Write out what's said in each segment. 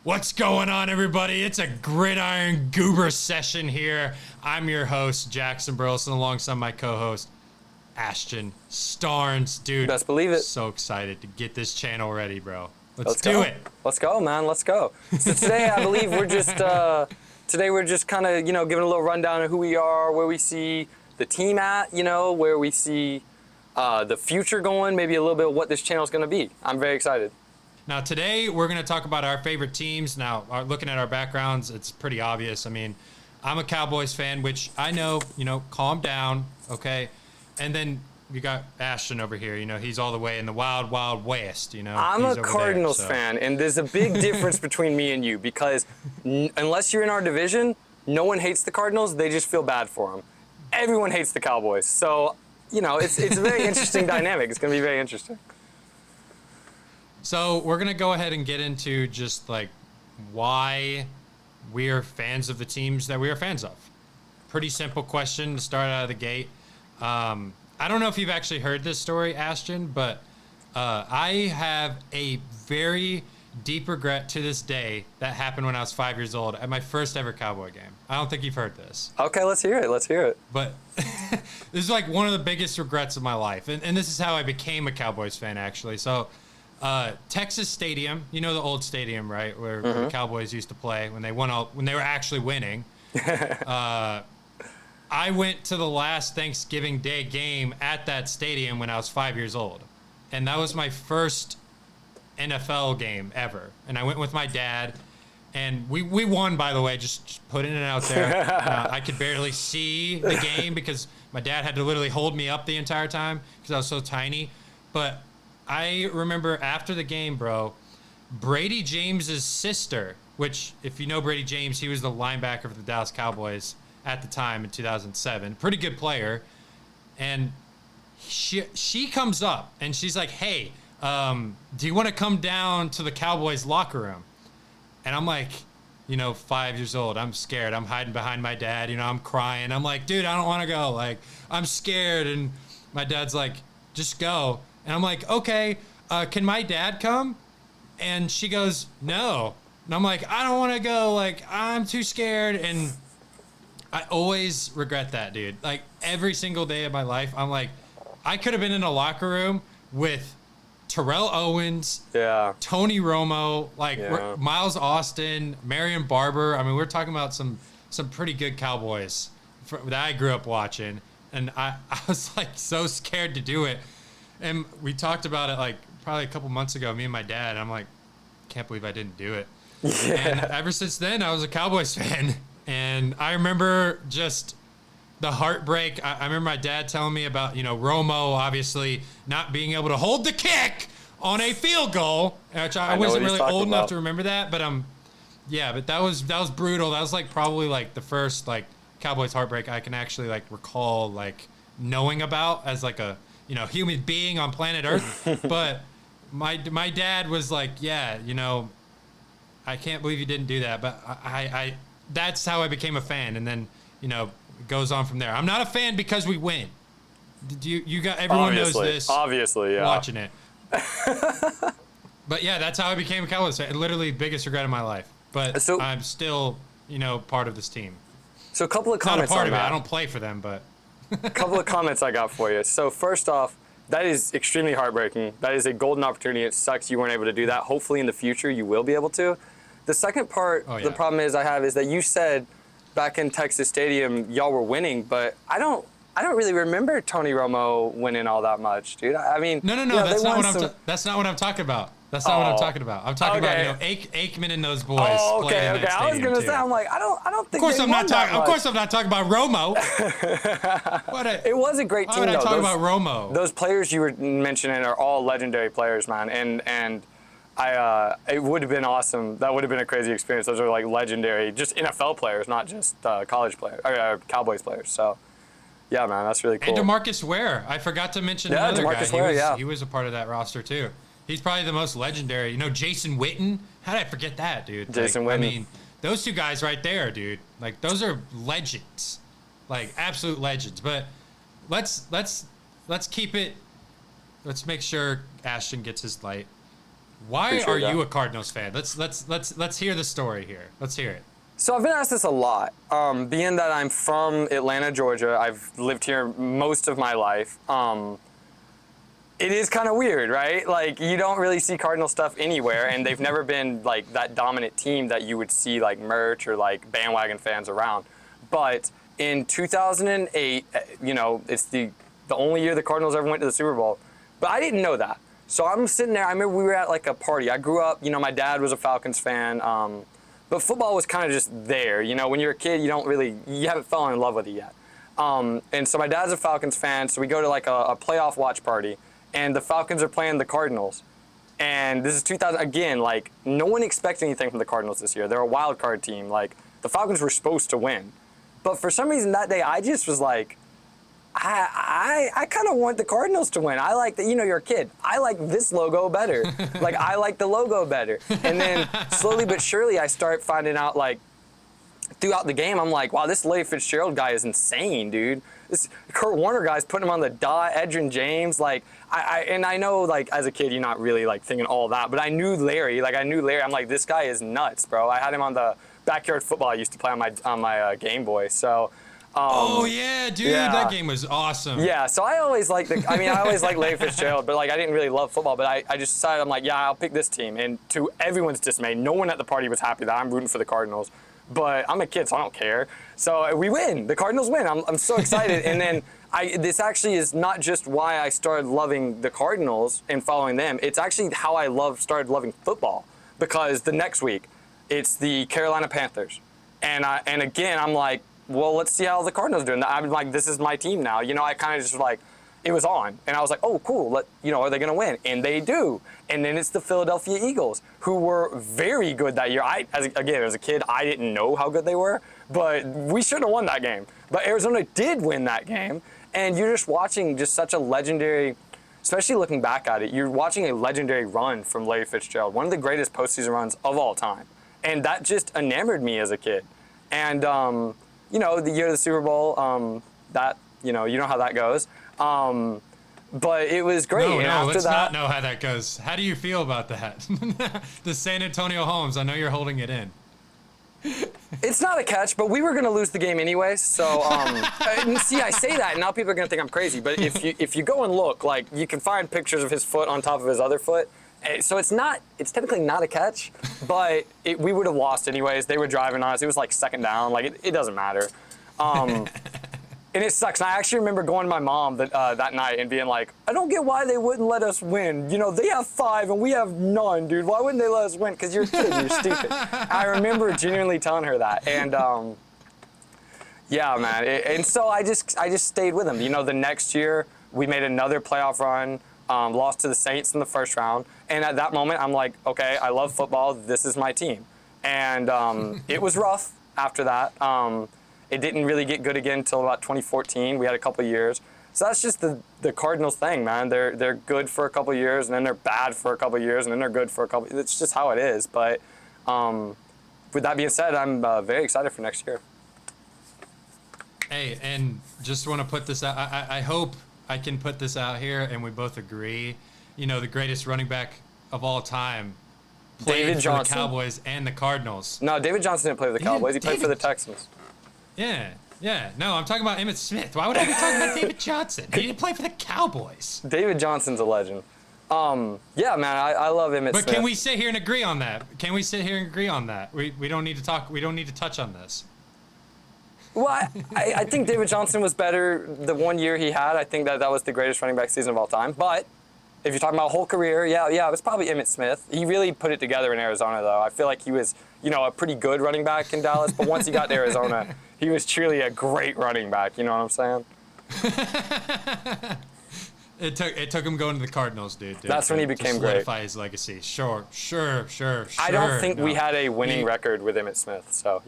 What's going on, everybody? It's a Gridiron Goober session here. I'm your host, Jackson Burleson, alongside my co-host, Ashton Starnes. Dude, best believe it. So excited to get this channel ready, bro. Let's go. do it. Let's go, man. Let's go. So today, I believe we're just kind of, giving a little rundown of who we are, where we see the team at, where we see the future going, maybe a little bit of what this channel is going to be. I'm very excited. Now, today, we're going to talk about our favorite teams. Now, looking at our backgrounds, it's pretty obvious. I mean, I'm a Cowboys fan, which I know, calm down, okay? And then you got Ashton over here. He's all the way in the wild, wild west, I'm a Cardinals fan, and there's a big difference between me and you because unless you're in our division, no one hates the Cardinals. They just feel bad for them. Everyone hates the Cowboys. So, it's a very interesting dynamic. It's going to be very interesting. So we're going to go ahead and get into just like why we are fans of the teams that we are fans of. Pretty simple question to start out of the gate. I don't know if you've actually heard this story, Ashton, but I have a very deep regret to this day that happened when I was 5 years old at my first ever Cowboy game. I don't think you've heard this. Okay, let's hear it. Let's hear it. But this is like one of the biggest regrets of my life. And this is how I became a Cowboys fan, actually. So Texas Stadium, the old stadium, right, where the Cowboys used to play when they were actually winning. I went to the last Thanksgiving Day game at that stadium when I was 5 years old, and that was my first NFL game ever. And I went with my dad, and we won, by the way, just putting it out there. I could barely see the game because my dad had to literally hold me up the entire time because I was so tiny, but I remember after the game, bro, Brady James's sister, which if you know Brady James, he was the linebacker for the Dallas Cowboys at the time in 2007. Pretty good player. And she comes up and she's like, hey, do you want to come down to the Cowboys locker room? And I'm like, 5 years old. I'm scared. I'm hiding behind my dad. I'm crying. I'm like, dude, I don't want to go. Like, I'm scared. And my dad's like, just go. And I'm like, okay, can my dad come? And she goes, no. And I'm like, I don't want to go. Like, I'm too scared. And I always regret that, dude. Like, every single day of my life, I'm like, I could have been in a locker room with Terrell Owens, Tony Romo, Miles Austin, Marion Barber. I mean, we're talking about some pretty good Cowboys that I grew up watching. And I was, like, so scared to do it. And we talked about it like probably a couple months ago, me and my dad. And I'm like, can't believe I didn't do it. Yeah. And ever since then, I was a Cowboys fan. And I remember just the heartbreak. I remember my dad telling me about, Romo obviously not being able to hold the kick on a field goal, which I wasn't really old enough to remember that. But but that was brutal. That was like probably like the first like Cowboys heartbreak I can actually like recall like knowing about as like a human being on planet Earth. But my dad was like, yeah, I can't believe you didn't do that. But I that's how I became a fan. And then, it goes on from there. I'm not a fan because we win. You got, everyone knows this. Obviously, yeah. Watching it. But yeah, that's how I became a Cowboys fan. Literally biggest regret of my life. But so, I'm still, part of this team. So a couple of comments not a part on of that. it. I don't play for them, but. A couple of comments I got for you. So first off, that is extremely heartbreaking. That is a golden opportunity. It sucks you weren't able to do that. Hopefully in the future you will be able to. The second part, the problem is that you said back in Texas Stadium y'all were winning, but I don't really remember Tony Romo winning all that much, dude. I mean, no, that's not what I'm talking about. That's not what I'm talking about. I'm talking about Aikman and those boys. Oh, okay, playing in that I was gonna say, I'm like, I don't think. Of course, I'm not talking about Romo. It was a great team. Why would I talk about Romo? Those players you were mentioning are all legendary players, man, and it would have been awesome. That would have been a crazy experience. Those are like legendary, just NFL players, not just college players or Cowboys players. So. Yeah, man, that's really cool. And DeMarcus Ware. I forgot to mention another guy. He was a part of that roster, too. He's probably the most legendary. Jason Witten? How did I forget that, dude? Jason Witten. I mean, those two guys right there, dude. Like, those are legends. Like, absolute legends. But let's keep it. Let's make sure Ashton gets his light. Why Appreciate are that. you a Cardinals fan? Let's hear the story here. Let's hear it. So I've been asked this a lot. Being that I'm from Atlanta, Georgia, I've lived here most of my life. It is kind of weird, right? Like, you don't really see Cardinal stuff anywhere, and they've never been like that dominant team that you would see like merch or like bandwagon fans around. But in 2008, it's the only year the Cardinals ever went to the Super Bowl. But I didn't know that. So I'm sitting there. I remember we were at like a party. I grew up, my dad was a Falcons fan. But football was kind of just there. When you're a kid, you haven't fallen in love with it yet. And so my dad's a Falcons fan, so we go to like a playoff watch party, and the Falcons are playing the Cardinals. And this is 2000, again, like, no one expects anything from the Cardinals this year. They're a wild card team. Like, the Falcons were supposed to win. But for some reason that day, I just was like, I kind of want the Cardinals to win. I like that, you're a kid. I like this logo better. Like, I like the logo better. And then slowly but surely, I start finding out, like, throughout the game, I'm like, wow, this Larry Fitzgerald guy is insane, dude. This Kurt Warner guy's putting him on the dot, Edgerrin James, like, I know, like, as a kid, you're not really, like, thinking all that, but I knew Larry. I'm like, this guy is nuts, bro. I had him on the backyard football I used to play on my Game Boy, so... oh yeah, dude, yeah. That game was awesome. Yeah, so I always liked Larry Fitzgerald, but like I didn't really love football. But I just decided, I'm like, yeah, I'll pick this team. And to everyone's dismay, no one at the party was happy that I'm rooting for the Cardinals. But I'm a kid, so I don't care. So we win. The Cardinals win. I'm so excited. And then this actually is not just why I started loving the Cardinals and following them. It's actually how I started loving football, because the next week it's the Carolina Panthers, and again I'm like, well, let's see how the Cardinals are doing. I'm like, this is my team now. I kind of just like, it was on. And I was like, oh, cool. Are they going to win? And they do. And then it's the Philadelphia Eagles, who were very good that year. As a kid, I didn't know how good they were, but we should have won that game. But Arizona did win that game. And you're just watching just such a legendary, especially looking back at it, you're watching a legendary run from Larry Fitzgerald, one of the greatest postseason runs of all time. And that just enamored me as a kid. And, the year of the Super Bowl, you know how that goes. But it was great. No, and after let's that, not know how that goes. How do you feel about that? The San Antonio Homes, I know you're holding it in. It's not a catch, but we were going to lose the game anyways. So, see, I say that, and now people are going to think I'm crazy. But if you go and look, like, you can find pictures of his foot on top of his other foot. So it's technically not a catch, but we would have lost anyways. They were driving on us. It was like second down. Like, it doesn't matter. And it sucks. And I actually remember going to my mom that night and being like, I don't get why they wouldn't let us win. They have 5 and we have none, dude. Why wouldn't they let us win? Because you're a kid. You're stupid. I remember genuinely telling her that. And, yeah, man. And so I just stayed with them. The next year, we made another playoff run. Lost to the Saints in the first round. And at that moment, I'm like, okay, I love football. This is my team. And it was rough after that. It didn't really get good again until about 2014. We had a couple years. So that's just the Cardinals thing, man. They're good for a couple years, and then they're bad for a couple years, and then they're good for a couple. It's just how it is. But with that being said, I'm very excited for next year. Hey, and just want to put this out. I hope I can put this out here, and we both agree. The greatest running back of all time played David for Johnson. the Cowboys and the Cardinals. No, David Johnson didn't play for the Cowboys. He played for the Texans. Yeah. No, I'm talking about Emmitt Smith. Why would I be talking about David Johnson? He didn't play for the Cowboys. David Johnson's a legend. Yeah, man, I love Emmitt Smith. But can we sit here and agree on that? We don't need to talk. We don't need to touch on this. Well, I think David Johnson was better the one year he had. I think that was the greatest running back season of all time. But if you're talking about whole career, yeah, it was probably Emmitt Smith. He really put it together in Arizona, though. I feel like he was, a pretty good running back in Dallas. But once he got to Arizona, he was truly a great running back. You know what I'm saying? It took him going to the Cardinals, dude. That's when he became to great. Solidify his legacy. Sure. I don't think we had a winning record with Emmitt Smith, so.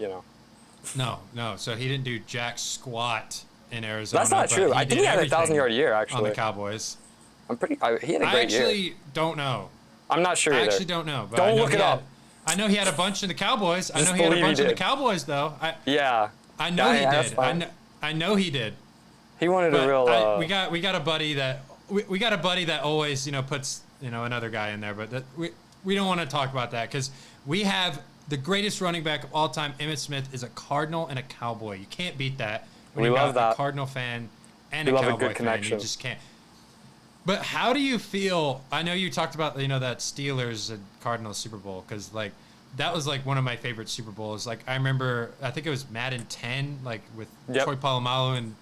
No. So he didn't do jack squat in Arizona. That's not true. I think he had a 1,000-yard year, actually. On the Cowboys. He had a great year. I actually don't know. I'm not sure either. I actually don't know. But don't look it up. I know he had a bunch in the Cowboys. Just I know he had a bunch in the did. Cowboys, though. Yeah. I know he that's did. fine. I know he did. He wanted a real. We got a buddy that always puts another guy in there, but we don't want to talk about that because we have the greatest running back of all time. Emmitt Smith is a Cardinal and a Cowboy. You can't beat that. When we you love got that. A Cardinal fan and we a love Cowboy a good fan. connection. You just can't. But how do you feel? I know you talked about that Steelers and Cardinals Super Bowl because like that was like one of my favorite Super Bowls. Like I remember, I think it was Madden 10, like with Troy Polamalu and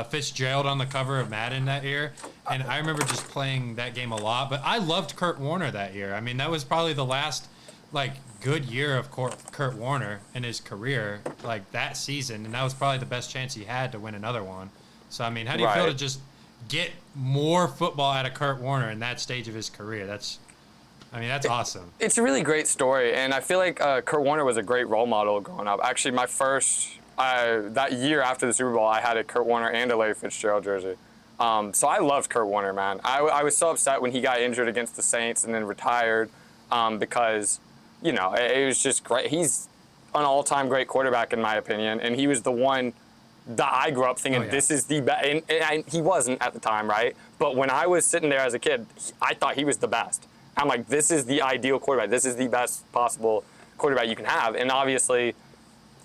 Fitzgerald on the cover of Madden that year, and I remember just playing that game a lot. But I loved Kurt Warner that year. I mean, that was probably the last like good year of Kurt Warner in his career, like that season, and that was probably the best chance he had to win another one. So I mean, how do you feel to just get more football out of Kurt Warner in that stage of his career? That's awesome. It's a really great story, and I feel like Kurt Warner was a great role model growing up. Actually, my first that year after the Super Bowl, I had a Kurt Warner and a Larry Fitzgerald jersey. So I loved Kurt Warner, man. I was so upset when he got injured against the Saints and then retired because, it was just great. He's an all-time great quarterback, in my opinion, and he was the one that I grew up thinking this is the best. And he wasn't at the time, right? But when I was sitting there as a kid, I thought he was the best. I'm like, this is the ideal quarterback. This is the best possible quarterback you can have. And obviously,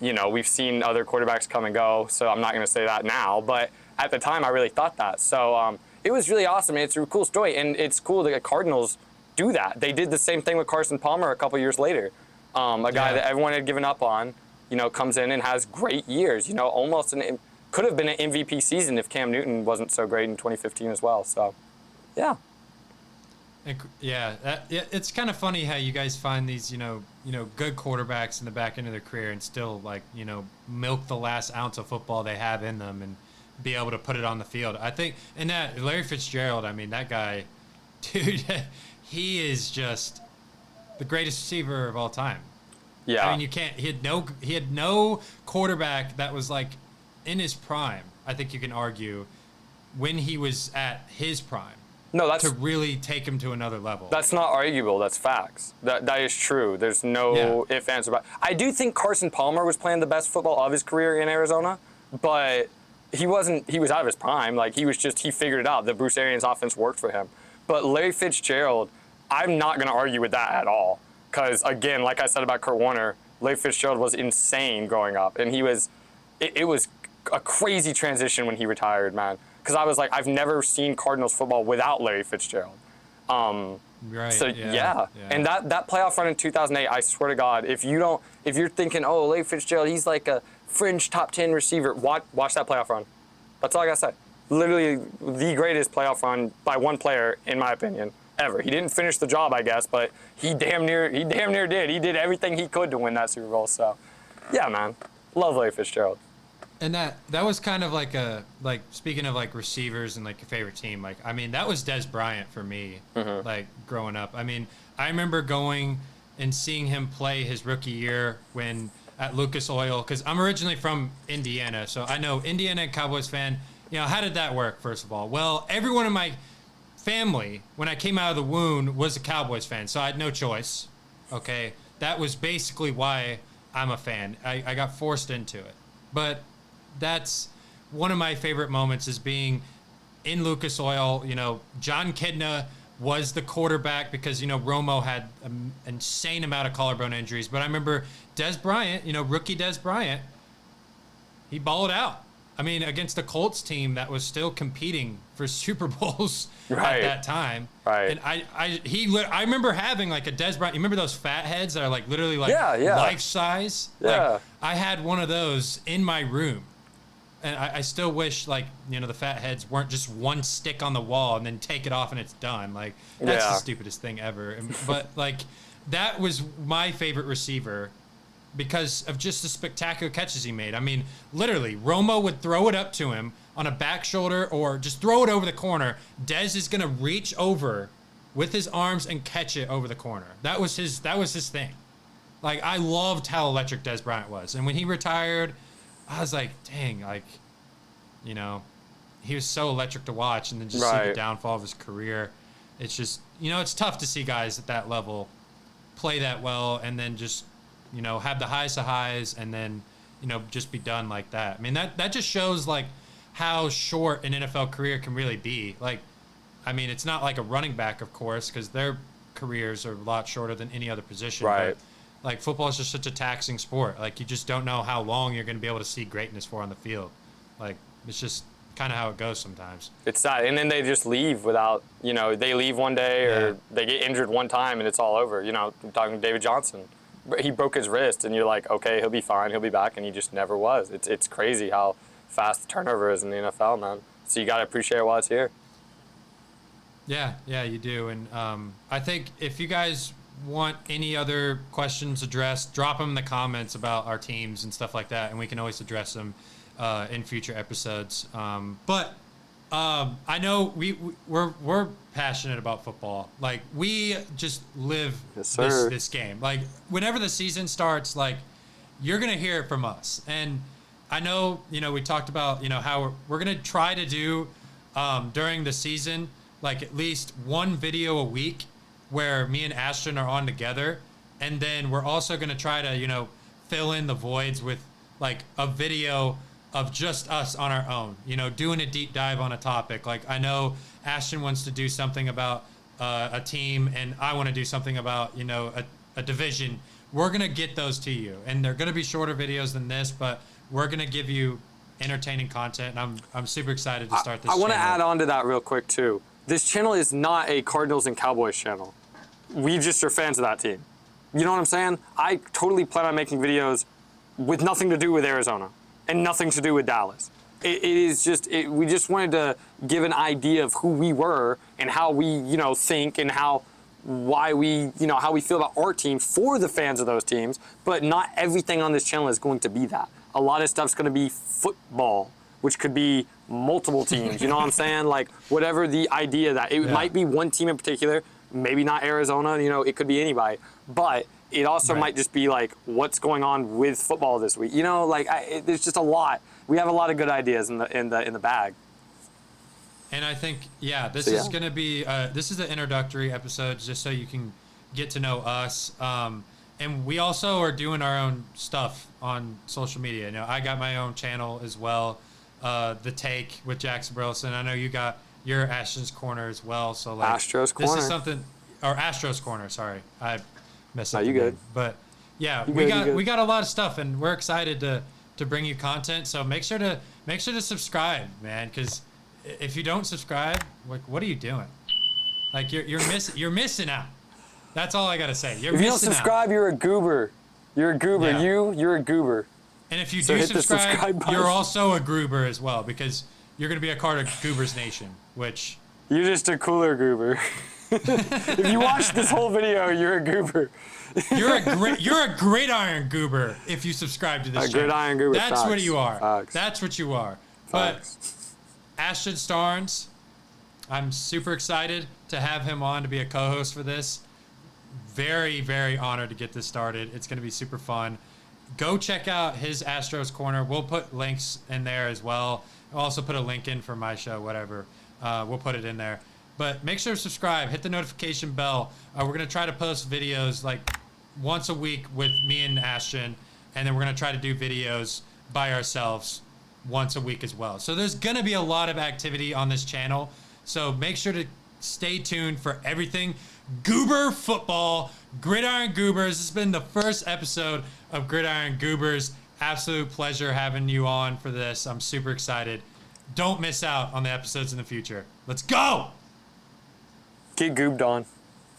we've seen other quarterbacks come and go, so I'm not going to say that now. But at the time, I really thought that. So it was really awesome. It's a cool story, and it's cool that the Cardinals do that. They did the same thing with Carson Palmer a couple years later. A guy that everyone had given up on, comes in and has great years. Almost could have been an MVP season if Cam Newton wasn't so great in 2015 as well. So, yeah. It's kind of funny how you guys find these, good quarterbacks in the back end of their career and still milk the last ounce of football they have in them and be able to put it on the field. I think, and that Larry Fitzgerald, I mean, that guy, dude, he is just the greatest receiver of all time. Yeah. I mean, he had no quarterback that was like in his prime. I think you can argue when he was at his prime. No, that's to really take him to another level. That's not arguable. That's facts. That is true. There's no ifs, ands, or buts. I do think Carson Palmer was playing the best football of his career in Arizona, but he wasn't. He was out of his prime. Like he figured it out. The Bruce Arians offense worked for him. But Larry Fitzgerald, I'm not going to argue with that at all. Because again, like I said about Kurt Warner, Larry Fitzgerald was insane growing up, and he was. It was a crazy transition when he retired, man. Because I was like, I've never seen Cardinals football without Larry Fitzgerald. Right. So and that playoff run in 2008, I swear to God, if you're thinking, oh, Larry Fitzgerald, he's like a fringe top 10 receiver, watch that playoff run. That's all I gotta say. Literally the greatest playoff run by one player, in my opinion, ever. He didn't finish the job, I guess, but he damn near did. He did everything he could to win that Super Bowl. So, yeah, man, love Larry Fitzgerald. And that was kind of like speaking of like receivers and like your favorite team, like I mean that was Dez Bryant for me, like growing up. I mean I remember going and seeing him play his rookie year when at Lucas Oil, because I'm originally from Indiana, so I know Indiana and Cowboys fan. How did that work? First of all, well, everyone in my family when I came out of the womb was a Cowboys fan, so I had no choice. Okay, that was basically why I'm a fan. I got forced into it, but that's one of my favorite moments is being in Lucas Oil. John Kidna was the quarterback because, Romo had an insane amount of collarbone injuries. But I remember Dez Bryant, rookie Dez Bryant, he balled out. I mean, against the Colts team that was still competing for Super Bowls at that time. Right. And I remember having like a Dez Bryant. You remember those fat heads that are like literally like life size? Yeah. Like, I had one of those in my room. And I still wish, like, the fat heads weren't just one stick on the wall and then take it off and it's done. Like, that's the stupidest thing ever. But, like, that was my favorite receiver because of just the spectacular catches he made. I mean, literally, Romo would throw it up to him on a back shoulder or just throw it over the corner. Dez is going to reach over with his arms and catch it over the corner. That was his thing. Like, I loved how electric Dez Bryant was. And when he retired, I was like, dang, like, he was so electric to watch, and then just see the downfall of his career. It's just, it's tough to see guys at that level play that well and then just, have the highest of highs and then, just be done like that. I mean, that just shows, like, how short an NFL career can really be. Like, I mean, it's not like a running back, of course, because their careers are a lot shorter than any other position. Right. But, like, football is just such a taxing sport. Like, you just don't know how long you're going to be able to see greatness for on the field. Like, it's just kind of how it goes sometimes. It's sad. And then they just leave without, they leave one day or they get injured one time and it's all over. I'm talking to David Johnson. He broke his wrist and you're like, okay, he'll be fine, he'll be back, and he just never was. It's crazy how fast the turnover is in the NFL, man. So you got to appreciate it while it's here. Yeah, you do. And I think if you guys want any other questions addressed, drop them in the comments about our teams and stuff like that, and we can always address them in future episodes. But I know we're passionate about football. Like, we just live this game. Like, whenever the season starts, like, you're gonna hear it from us. And I know, we talked about, how we're gonna try to do during the season, like, at least one video a week where me and Ashton are on together. And then we're also gonna try to, fill in the voids with, like, a video of just us on our own, doing a deep dive on a topic. Like, I know Ashton wants to do something about a team, and I want to do something about, a division. We're going to get those to you, and they're going to be shorter videos than this, but we're going to give you entertaining content, and I'm super excited to start this I want to channel. add on to that real quick, too. This channel is not a Cardinals and Cowboys channel. We just are fans of that team. You know what I'm saying? I totally plan on making videos with nothing to do with Arizona and nothing to do with Dallas. It is just, we just wanted to give an idea of who we were and how we, think and why we, how we feel about our team for the fans of those teams. But not everything on this channel is going to be that. A lot of stuff's going to be football, which could be multiple teams. You know what I'm saying? Like, whatever the idea that it might be one team in particular, maybe not Arizona, it could be anybody. But it also might just be like, what's going on with football this week? There's just a lot. We have a lot of good ideas in the bag. And I think, this is going to be, this is the introductory episode, just so you can get to know us. And we also are doing our own stuff on social media. I got my own channel as well, The Take with Jackson Burleson. I know you got your Ashton's Corner as well. So, like, Astros Corner. This is something, or Astros Corner, sorry. I messed up. You good. But we got a lot of stuff, and we're excited to bring you content. So make sure to subscribe, man, because if you don't subscribe, like, what are you doing? Like, you're missing out. That's all I gotta say. If you don't subscribe, you're a goober. You're a goober. Yeah. You're a goober. And if you do subscribe, you're also a goober as well, because you're gonna be a part of Goobers Nation, which you're just a cooler goober. If you watch this whole video, you're a goober. You're a gridiron goober if you subscribe to this channel. Gridiron goober. That's Facts. what you are. Facts. That's what you are. Facts. But Ashton Starnes, I'm super excited to have him on to be a co-host for this. Very, very honored to get this started. It's going to be super fun. Go check out his Astros Corner. We'll put links in there as well. I'll also put a link in for my show, whatever. We'll put it in there. But make sure to subscribe. Hit the notification bell. We're going to try to post videos like once a week with me and Ashton. And then we're going to try to do videos by ourselves once a week as well. So there's going to be a lot of activity on this channel. So make sure to stay tuned for everything. Goober football, Gridiron Goobers. This has been the first episode of Gridiron Goobers. Absolute pleasure having you on for this. I'm super excited. Don't miss out on the episodes in the future. Let's go! Get goobed on.